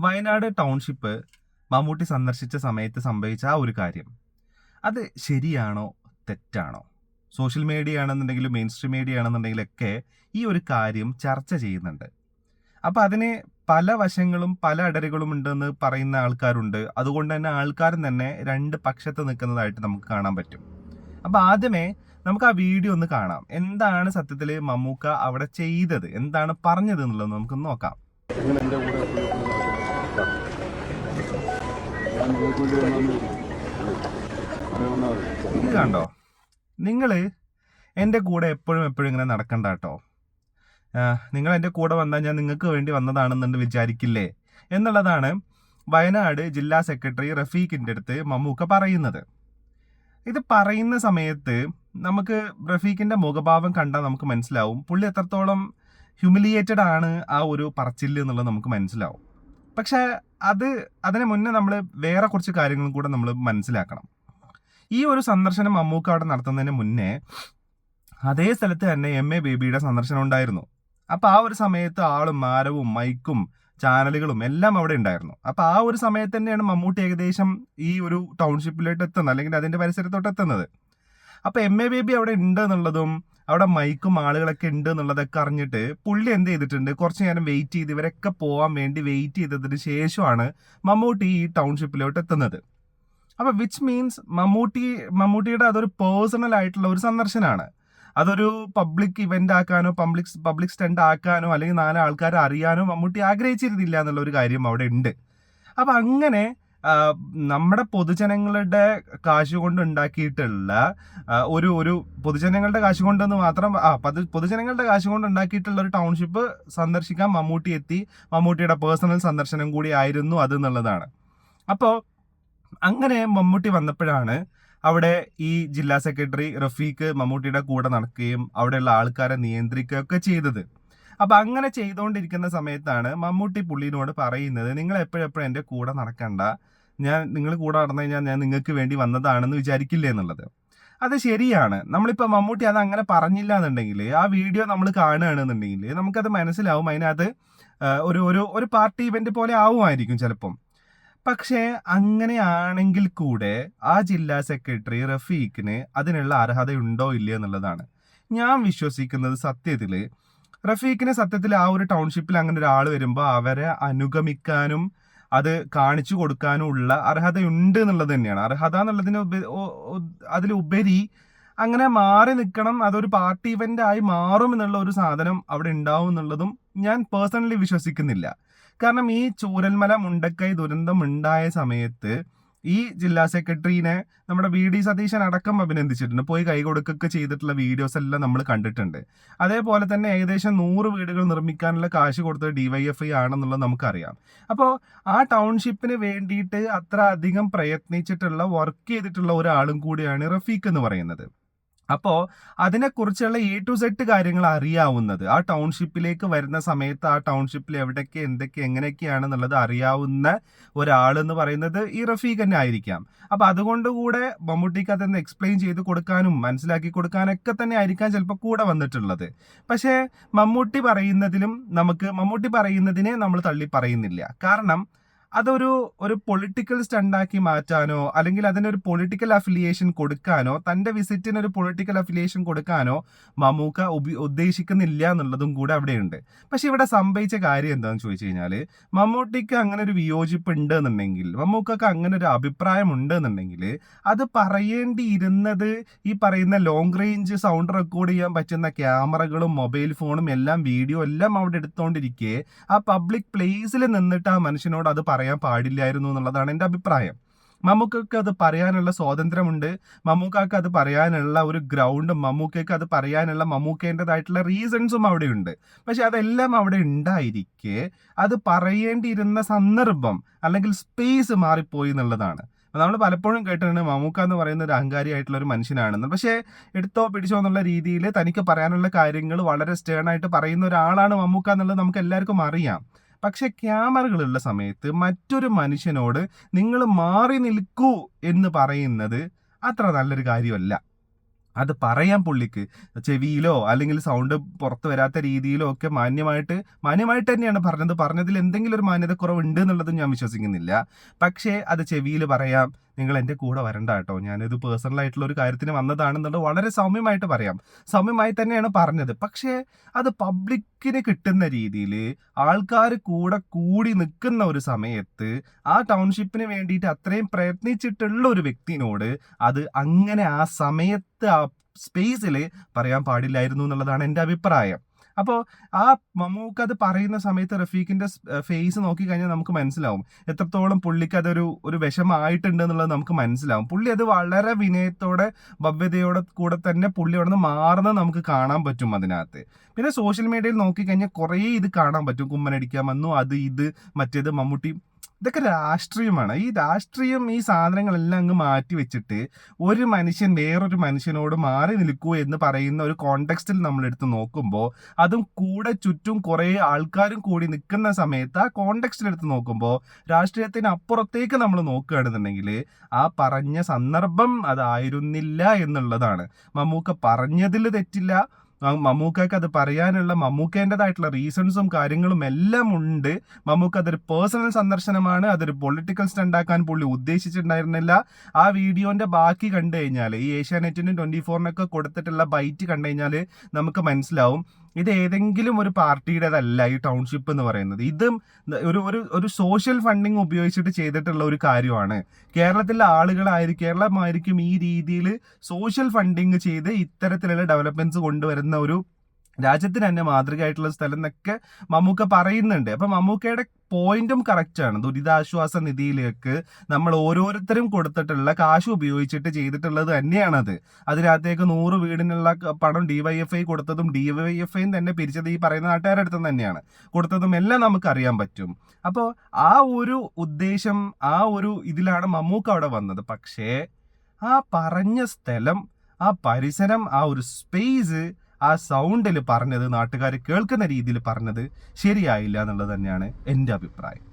Wayanad township Mammootty സന്ദർശിച്ച സമയത്ത് സംഭവിച്ച ആ ഒരു കാര്യം, അത് ശരിയാണോ തെറ്റാണോ? സോഷ്യൽ മീഡിയ ആണെന്നുണ്ടെങ്കിലും മെയിൻ സ്ട്രീം മീഡിയ ആണെന്നുണ്ടെങ്കിലൊക്കെ ഈ ഒരു കാര്യം ചർച്ച ചെയ്യുന്നുണ്ട്. അപ്പോൾ അതിന് പല വശങ്ങളും പല അടരുകളും ഉണ്ടെന്ന് പറയുന്ന ആൾക്കാരുണ്ട്. അതുകൊണ്ട് തന്നെ ആൾക്കാരും തന്നെ രണ്ട് പക്ഷത്ത് നിൽക്കുന്നതായിട്ട് നമുക്ക് കാണാൻ പറ്റും. അപ്പോൾ ആദ്യമേ നമുക്ക് ആ വീഡിയോ ഒന്ന് കാണാം. എന്താണ് സത്യത്തിൽ മമ്മൂക്ക അവിടെ ചെയ്തത്, എന്താണ് പറഞ്ഞത് എന്നുള്ളത് നമുക്കൊന്ന് നോക്കാം. ഇത് കണ്ടോ, നിങ്ങൾ എൻ്റെ കൂടെ എപ്പോഴും ഇങ്ങനെ നടക്കണ്ട കേട്ടോ. നിങ്ങൾ എൻ്റെ കൂടെ വന്നാൽ ഞാൻ നിങ്ങൾക്ക് വേണ്ടി വന്നതാണെന്നുണ്ട് വിചാരിക്കില്ലേ എന്നുള്ളതാണ് വയനാട് ജില്ലാ സെക്രട്ടറി റഫീഖിൻ്റെ അടുത്ത് മമ്മൂക്ക പറയുന്നത്. ഇത് പറയുന്ന സമയത്ത് നമുക്ക് റഫീഖിൻ്റെ മുഖഭാവം കണ്ടാൽ നമുക്ക് മനസ്സിലാവും പുള്ളി എത്രത്തോളം ഹ്യൂമിലിയേറ്റഡ് ആണ് ആ ഒരു പറച്ചില് എന്നുള്ളത് നമുക്ക് മനസ്സിലാവും. പക്ഷെ അതിന് മുന്നേ നമ്മൾ വേറെ കുറച്ച് കാര്യങ്ങളും കൂടെ നമ്മൾ മനസ്സിലാക്കണം. ഈ ഒരു സന്ദർശനം മമ്മൂക്ക അവിടെ നടത്തുന്നതിന് മുന്നേ അതേ സ്ഥലത്ത് തന്നെ MA ബേബിയുടെ സന്ദർശനം ഉണ്ടായിരുന്നു. അപ്പോൾ ആ ഒരു സമയത്ത് ആളും മാരവും മൈക്കും ചാനലുകളും എല്ലാം അവിടെ ഉണ്ടായിരുന്നു. അപ്പോൾ ആ ഒരു സമയത്ത് തന്നെയാണ് മമ്മൂട്ടി ഏകദേശം ഈ ഒരു ടൗൺഷിപ്പിലോട്ട് എത്തുന്നത്, അല്ലെങ്കിൽ അതിൻ്റെ പരിസരത്തോട്ട് എത്തുന്നത്. അപ്പോൾ MA ബേബി അവിടെ ഉണ്ട് എന്നുള്ളതും അവിടെ മൈക്കും ആളുകളൊക്കെ ഉണ്ട് എന്നുള്ളതൊക്കെ അറിഞ്ഞിട്ട് പുള്ളി എന്ത് ചെയ്തിട്ടുണ്ട്, കുറച്ച് നേരം വെയിറ്റ് ചെയ്ത് ഇവരൊക്കെ പോകാൻ വേണ്ടി വെയിറ്റ് ചെയ്തതിന് ശേഷമാണ് മമ്മൂട്ടി ഈ ടൗൺഷിപ്പിലോട്ട് എത്തുന്നത്. അപ്പോൾ വിച്ച് മീൻസ് മമ്മൂട്ടിയുടെ അതൊരു പേഴ്സണൽ ആയിട്ടുള്ള ഒരു സന്ദർശനമാണ്. അതൊരു പബ്ലിക് ഇവന്റ് ആക്കാനോ പബ്ലിക് സ്റ്റണ്ട് ആക്കാനോ അല്ലെങ്കിൽ 4 ആൾക്കാരെ അറിയാനോ മമ്മൂട്ടി ആഗ്രഹിച്ചിരുന്നില്ല എന്നുള്ള ഒരു കാര്യം അവിടെ ഉണ്ട്. അപ്പം അങ്ങനെ നമ്മുടെ പൊതുജനങ്ങളുടെ കാശ് കൊണ്ട് ഉണ്ടാക്കിയിട്ടുള്ള ഒരു പൊതുജനങ്ങളുടെ കാശ് കൊണ്ടെന്ന് മാത്രം പൊതുജനങ്ങളുടെ കാശ് കൊണ്ട് ഉണ്ടാക്കിയിട്ടുള്ള ഒരു ടൗൺഷിപ്പ് സന്ദർശിക്കാൻ മമ്മൂട്ടി എത്തി. മമ്മൂട്ടിയുടെ പേഴ്സണൽ സന്ദർശനം കൂടി ആയിരുന്നു അത് എന്നുള്ളതാണ്. അപ്പോൾ അങ്ങനെ മമ്മൂട്ടി വന്നപ്പോഴാണ് അവിടെ ഈ ജില്ലാ സെക്രട്ടറി റഫീഖ് മമ്മൂട്ടിയുടെ കൂടെ നടക്കുകയും അവിടെയുള്ള ആൾക്കാരെ നിയന്ത്രിക്കുകയൊക്കെ ചെയ്തത്. അപ്പം അങ്ങനെ ചെയ്തുകൊണ്ടിരിക്കുന്ന സമയത്താണ് മമ്മൂട്ടി പുള്ളിനോട് പറയുന്നത്, നിങ്ങൾ എപ്പോഴെപ്പോഴും എൻ്റെ കൂടെ നടക്കണ്ട, നിങ്ങൾ കൂടെ നടന്നു കഴിഞ്ഞാൽ ഞാൻ നിങ്ങൾക്ക് വേണ്ടി വന്നതാണെന്ന് വിചാരിക്കില്ലേ എന്നുള്ളത്. അത് ശരിയാണ്. നമ്മളിപ്പോൾ മമ്മൂട്ടി അത് അങ്ങനെ പറഞ്ഞില്ല എന്നുണ്ടെങ്കിൽ, ആ വീഡിയോ നമ്മൾ കാണുകയാണെന്നുണ്ടെങ്കിൽ നമുക്കത് മനസ്സിലാവും അതിനകത്ത് ഒരു പാർട്ടി ഇവന്റ് പോലെ ആവുമായിരിക്കും ചിലപ്പം. പക്ഷേ അങ്ങനെയാണെങ്കിൽ കൂടെ ആ ജില്ലാ സെക്രട്ടറി റഫീഖിന് അതിനുള്ള അർഹതയുണ്ടോ ഇല്ലയോ എന്നുള്ളതാണ് ഞാൻ വിശ്വസിക്കുന്നത്. റഫീഖിന് സത്യത്തിൽ ആ ഒരു ടൗൺഷിപ്പിൽ അങ്ങനെ ഒരാൾ വരുമ്പോൾ അവരെ അനുഗമിക്കാനും അത് കാണിച്ചു കൊടുക്കാനും ഉള്ള അർഹതയുണ്ട് എന്നുള്ളത് തന്നെയാണ്. അർഹത എന്നുള്ളതിന് അതിലുപരി അങ്ങനെ മാറി നിൽക്കണം, അതൊരു പാർട്ടി ഇവന്റ് ആയി മാറും എന്നുള്ള ഒരു സാധനം അവിടെ ഉണ്ടാവും എന്നുള്ളതും ഞാൻ പേഴ്സണലി വിശ്വസിക്കുന്നില്ല. കാരണം ഈ ചൂരൽമല മുണ്ടക്കൈ ദുരന്തം ഉണ്ടായ സമയത്ത് ഈ ജില്ലാ സെക്രട്ടറിനെ നമ്മുടെ VD സതീശൻ അടക്കം അഭിനന്ദിച്ചിട്ടുണ്ട്, പോയി കൈ കൊടുക്കൊക്കെ ചെയ്തിട്ടുള്ള വീഡിയോസ് എല്ലാം നമ്മൾ കണ്ടിട്ടുണ്ട്. അതേപോലെ തന്നെ ഏകദേശം 100 വീടുകൾ നിർമ്മിക്കാനുള്ള കാശ് കൊടുത്തത് DYFI ആണെന്നുള്ളത് നമുക്കറിയാം. അപ്പോൾ ആ ടൗൺഷിപ്പിന് വേണ്ടിയിട്ട് അത്ര അധികം പ്രയത്നിച്ചിട്ടുള്ള വർക്ക് ചെയ്തിട്ടുള്ള ഒരാളും കൂടിയാണ് റഫീഖ് എന്ന് പറയുന്നത്. അപ്പോൾ അതിനെക്കുറിച്ചുള്ള A to Z കാര്യങ്ങൾ അറിയാവുന്നത്, ആ ടൗൺഷിപ്പിലേക്ക് വരുന്ന സമയത്ത് ആ ടൗൺഷിപ്പിൽ എവിടേക്ക് എന്തൊക്കെ എങ്ങനെയൊക്കെയാണെന്നുള്ളത് അറിയാവുന്ന ഒരാളെന്ന് പറയുന്നത് ഈ റഫീഖ് തന്നെ ആയിരിക്കാം. അപ്പോൾ അതുകൊണ്ടുകൂടെ മമ്മൂട്ടിക്ക് അതൊന്ന് എക്സ്പ്ലെയിൻ ചെയ്ത് കൊടുക്കാനും മനസ്സിലാക്കി കൊടുക്കാനൊക്കെ തന്നെ ആയിരിക്കാം ചിലപ്പോൾ കൂടെ വന്നിട്ടുള്ളത്. പക്ഷേ മമ്മൂട്ടി പറയുന്നതിനെ നമ്മൾ തള്ളി പറയുന്നില്ല. കാരണം അതൊരു പൊളിറ്റിക്കൽ സ്റ്റണ്ടാക്കി മാറ്റാനോ അല്ലെങ്കിൽ അതിനൊരു പൊളിറ്റിക്കൽ അഫിലിയേഷൻ കൊടുക്കാനോ തൻ്റെ വിസിറ്റിന് ഒരു പൊളിറ്റിക്കൽ അഫിലിയേഷൻ കൊടുക്കാനോ മമ്മൂക്ക ഉദ്ദേശിക്കുന്നില്ല എന്നുള്ളതും കൂടെ അവിടെയുണ്ട്. പക്ഷെ ഇവിടെ സംഭവിച്ച കാര്യം എന്താണെന്ന് ചോദിച്ചു കഴിഞ്ഞാൽ, മമ്മൂട്ടിക്ക് അങ്ങനെ ഒരു വിയോജിപ്പ് ഉണ്ട് എന്നുണ്ടെങ്കിൽ, മമ്മൂക്കക്ക് അങ്ങനെ ഒരു അഭിപ്രായം ഉണ്ട് എന്നുണ്ടെങ്കിൽ അത് പറയേണ്ടിയിരുന്നത് ഈ പറയുന്ന ലോങ് റേഞ്ച് സൗണ്ട് റെക്കോർഡ് ചെയ്യാൻ പറ്റുന്ന ക്യാമറകളും മൊബൈൽ ഫോണും എല്ലാം വീഡിയോ എല്ലാം അവിടെ എടുത്തുകൊണ്ടിരിക്കെ ആ പബ്ലിക് പ്ലേസിൽ നിന്നിട്ട് ആ മനുഷ്യനോട് അത് പറയാൻ പാടില്ലായിരുന്നു എന്നുള്ളതാണ് എൻ്റെ അഭിപ്രായം. മമ്മൂക്കക്ക് അത് പറയാനുള്ള സ്വാതന്ത്ര്യമുണ്ട്, മമ്മൂക്കക്ക് അത് പറയാനുള്ള ഒരു ഗ്രൗണ്ടും മമ്മൂക്കക്ക് അത് പറയാനുള്ള മമ്മൂക്കേൻ്റെതായിട്ടുള്ള റീസൺസും അവിടെയുണ്ട്. പക്ഷെ അതെല്ലാം അവിടെ ഉണ്ടായിരിക്കെ അത് പറയേണ്ടിയിരുന്ന സന്ദർഭം അല്ലെങ്കിൽ സ്പേസ് മാറിപ്പോയി എന്നുള്ളതാണ്. നമ്മൾ പലപ്പോഴും കേട്ടിട്ടുണ്ട് മമ്മൂക്ക എന്ന് പറയുന്ന ഒരു അഹങ്കാരിയായിട്ടുള്ള ഒരു മനുഷ്യനാണെന്ന്. പക്ഷേ എടുത്തോ പിടിച്ചോ എന്നുള്ള രീതിയിൽ തനിക്ക് പറയാനുള്ള കാര്യങ്ങൾ വളരെ സ്റ്റേണായിട്ട് പറയുന്ന ഒരാളാണ് മമ്മൂക്ക എന്നുള്ളത് നമുക്ക് എല്ലാവർക്കും അറിയാം. പക്ഷെ ക്യാമറകളുള്ള സമയത്ത് മറ്റൊരു മനുഷ്യനോട് നിങ്ങൾ മാറി നിൽക്കൂ എന്ന് പറയുന്നത് അത്ര നല്ലൊരു കാര്യമല്ല. അത് പറയാൻ പുള്ളിക്ക് ചെവിയിലോ അല്ലെങ്കിൽ സൗണ്ട് പുറത്ത് വരാത്ത രീതിയിലോ ഒക്കെ മാന്യമായിട്ട് തന്നെയാണ് പറഞ്ഞതിൽ എന്തെങ്കിലും ഒരു മാന്യത കുറവുണ്ട് എന്നുള്ളതും ഞാൻ വിശ്വസിക്കുന്നില്ല. പക്ഷേ അത് ചെവിയിൽ പറയാം, നിങ്ങൾ എൻ്റെ കൂടെ വരണ്ട കേട്ടോ, ഞാനിത് പേഴ്സണൽ ആയിട്ടുള്ള ഒരു കാര്യത്തിന് വന്നതാണെന്നുള്ളത് വളരെ സൗമ്യമായിട്ട് പറയാം. സൗമ്യമായി തന്നെയാണ് പറഞ്ഞത്. പക്ഷേ അത് പബ്ലിക്കിന് കിട്ടുന്ന രീതിയിൽ ആൾക്കാർ കൂടി നിൽക്കുന്ന ഒരു സമയത്ത് ആ ടൗൺഷിപ്പിന് വേണ്ടിയിട്ട് അത്രയും പ്രയത്നിച്ചിട്ടുള്ള ഒരു വ്യക്തിനോട് അത് അങ്ങനെ ആ സമയത്ത് ആ സ്പേസിൽ പറയാൻ പാടില്ലായിരുന്നു എന്നുള്ളതാണ് എൻ്റെ അഭിപ്രായം. അപ്പോൾ ആ മമ്മൂക്ക അത് പറയുന്ന സമയത്ത് റഫീഖിന്റെ ഫേസ് നോക്കി കഴിഞ്ഞാൽ നമുക്ക് മനസ്സിലാവും എത്രത്തോളം പുള്ളിക്ക് ഒരു വിഷമായിട്ടുണ്ട് എന്നുള്ളത് നമുക്ക് മനസ്സിലാവും. പുള്ളി അത് വളരെ വിനയത്തോടെ ഭവ്യതയോടെ കൂടെ തന്നെ പുള്ളി അവിടെ നിന്ന് മാറുന്നത് നമുക്ക് കാണാൻ പറ്റും അതിനകത്ത്. പിന്നെ സോഷ്യൽ മീഡിയയിൽ നോക്കിക്കഴിഞ്ഞാൽ കുറേ ഇത് കാണാൻ പറ്റും, കുമ്മനടിക്കാൻ വന്നു, അത് ഇത് മറ്റേത് മമ്മൂട്ടി. ഇതൊക്കെ രാഷ്ട്രീയമാണ്. ഈ രാഷ്ട്രീയം ഈ സാധനങ്ങളെല്ലാം അങ്ങ് മാറ്റി വെച്ചിട്ട് ഒരു മനുഷ്യൻ വേറൊരു മനുഷ്യനോട് മാറി നിൽക്കൂ എന്ന് പറയുന്ന ഒരു കോണ്ടെക്സ്റ്റിൽ നമ്മൾ എടുത്ത് നോക്കുമ്പോൾ, അതും കൂടെ ചുറ്റും കുറേ ആൾക്കാരും കൂടി നിൽക്കുന്ന സമയത്ത് ആ കോണ്ടെക്സ്റ്റിൽ എടുത്ത് നോക്കുമ്പോൾ രാഷ്ട്രീയത്തിന് അപ്പുറത്തേക്ക് നമ്മൾ നോക്കുകയാണെന്നുണ്ടെങ്കിൽ ആ പറഞ്ഞ സന്ദർഭം അതായിരുന്നില്ല എന്നുള്ളതാണ്. മമ്മൂക്ക പറഞ്ഞതിൽ തെറ്റില്ല. മമ്മൂക്കക്ക് അത് പറയാനുള്ള മമ്മൂക്കേൻ്റെതായിട്ടുള്ള റീസൺസും കാര്യങ്ങളും എല്ലാം ഉണ്ട്. മമ്മൂക്ക അതൊരു പേഴ്സണൽ സന്ദർശനമാണ്, അതൊരു പൊളിറ്റിക്കൽ സ്റ്റണ്ടാക്കാൻ പുള്ളി ഉദ്ദേശിച്ചിട്ടുണ്ടായിരുന്നില്ല. ആ വീഡിയോന്റെ ബാക്കി കണ്ടു കഴിഞ്ഞാൽ, ഈ ഏഷ്യാനെറ്റിനും 24-നൊക്കെ കൊടുത്തിട്ടുള്ള ബൈറ്റ് കണ്ടു കഴിഞ്ഞാൽ നമുക്ക് മനസ്സിലാവും ഇത് ഏതെങ്കിലും ഒരു പാർട്ടിയുടേതല്ല ഈ ടൗൺഷിപ്പ് എന്ന് പറയുന്നത്. ഇതും ഒരു സോഷ്യൽ ഫണ്ടിങ് ഉപയോഗിച്ചിട്ട് ചെയ്തിട്ടുള്ള ഒരു കാര്യമാണ്. കേരളത്തിലെ കേരളമായിരിക്കും ഈ രീതിയിൽ സോഷ്യൽ ഫണ്ടിങ് ചെയ്ത് ഇത്തരത്തിലുള്ള ഡെവലപ്മെന്റ്സ് കൊണ്ടുവരുന്ന ഒരു രാജ്യത്തിന് തന്നെ മാതൃകയായിട്ടുള്ള സ്ഥലം എന്നൊക്കെ മമ്മൂക്ക പറയുന്നുണ്ട്. അപ്പൊ മമ്മൂക്കയുടെ പോയിന്റും കറക്റ്റ് ആണ്. ദുരിതാശ്വാസ നിധിയിലേക്ക് നമ്മൾ ഓരോരുത്തരും കൊടുത്തിട്ടുള്ള കാശ് ഉപയോഗിച്ചിട്ട് ചെയ്തിട്ടുള്ളത് തന്നെയാണത്. അതിനകത്തേക്ക് 100 വീടിനുള്ള പണം ഡിവൈഎഫ്ഐ കൊടുത്തതും ഡിവൈഎഫ്ഐ തന്നെ പിരിച്ചത് ഈ പറയുന്ന നാട്ടുകാരുടെ അടുത്ത് തന്നെയാണ് കൊടുത്തതും എല്ലാം നമുക്ക് അറിയാൻ പറ്റും. അപ്പോൾ ആ ഒരു ഉദ്ദേശം, ആ ഒരു ഇതിലാണ് മമ്മൂക്ക അവിടെ വന്നത്. പക്ഷേ ആ പറഞ്ഞ സ്ഥലം, ആ പരിസരം, ആ ഒരു സ്പേസ്, ആ സൗണ്ടിൽ പറഞ്ഞത്, നാട്ടുകാർ കേൾക്കുന്ന രീതിയിൽ പറഞ്ഞത് ശരിയായില്ല എന്നുള്ളത് തന്നെയാണ് എൻ്റെ അഭിപ്രായം.